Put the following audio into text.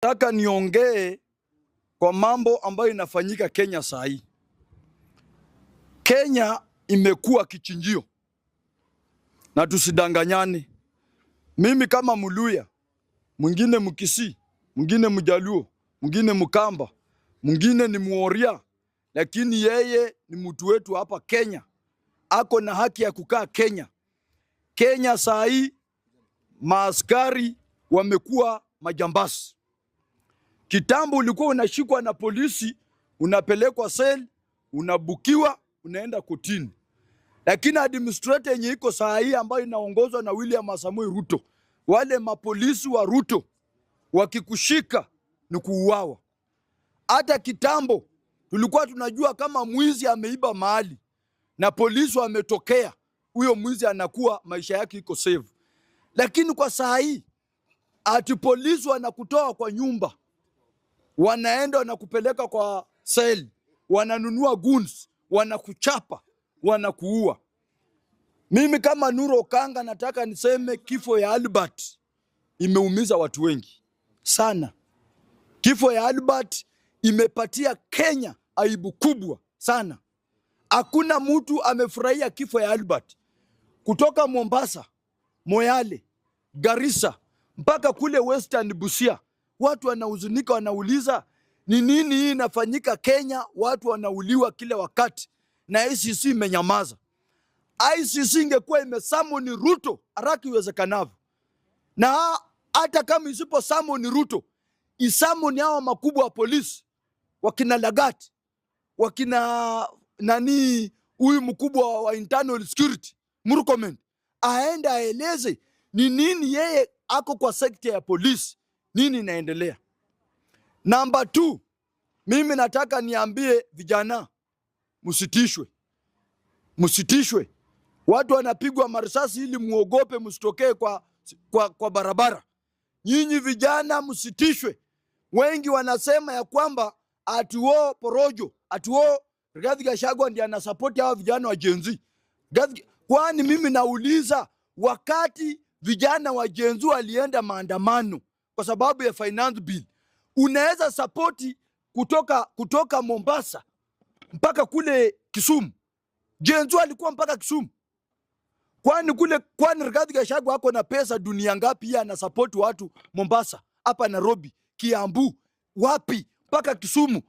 Nataka niongee kwa mambo ambayo inafanyika Kenya saa hii. Kenya imekuwa kichinjio. Na tusidanganyane. Mimi kama Muluya, mwingine Mkisii, mwingine Mjaluo, mwingine Mkamba, mwingine ni Mworia, lakini yeye ni mtu wetu hapa Kenya. Ako na haki ya kukaa Kenya. Kenya saa hii maaskari wamekuwa majambasi. Kitambo ulikuwa unashikwa na polisi, unapelekwa sel, unabukiwa, unaenda kotini. Lakini administrator yenye iko saa hii ambayo inaongozwa na William Samoei Ruto, wale mapolisi wa Ruto wakikushika ni kuuawa. Hata kitambo tulikuwa tunajua kama mwizi ameiba mahali na polisi wametokea, huyo mwizi anakuwa maisha yake iko save. Lakini kwa saa hii ati polisi wanakutoa kwa nyumba, wanaenda wanakupeleka kwa sel, wananunua guns, wanakuchapa, wanakuua. Mimi kama Nuru Okanga nataka niseme kifo ya Albert imeumiza watu wengi sana. Kifo ya Albert imepatia Kenya aibu kubwa sana. Hakuna mtu amefurahia kifo ya Albert. Kutoka Mombasa, Moyale, Garissa, mpaka kule Western Busia, watu wanahuzunika, wanauliza ni nini hii inafanyika Kenya? Watu wanauliwa kila wakati na ICC imenyamaza. ICC ingekuwa imesummon Ruto haraka iwezekanavyo, na hata kama isipo summon Ruto, isummon hao makubwa wa polisi, wakina Lagat, wakina nani, huyu mkubwa wa internal security Murkomen, aende aeleze ni nini yeye ako kwa sekta ya polisi, nini inaendelea. Number 2, mimi nataka niambie vijana, msitishwe. Msitishwe. Watu wanapigwa marisasi ili muogope, msitokee kwa barabara. Nyinyi vijana msitishwe. Wengi wanasema ya kwamba atuo porojo, atuo Rigathi Gachagua ndiye anasupport hao vijana wa Gen Z. Kwani mimi nauliza, wakati vijana wa Gen Z walienda maandamano kwa sababu ya finance bill, unaweza support kutoka Mombasa mpaka kule Kisumu? Gen Z alikuwa mpaka Kisumu. Kwani Rigathi Gachagua ako na pesa dunia ngapi yeye ana support watu Mombasa, hapa Nairobi, Kiambu, wapi mpaka Kisumu,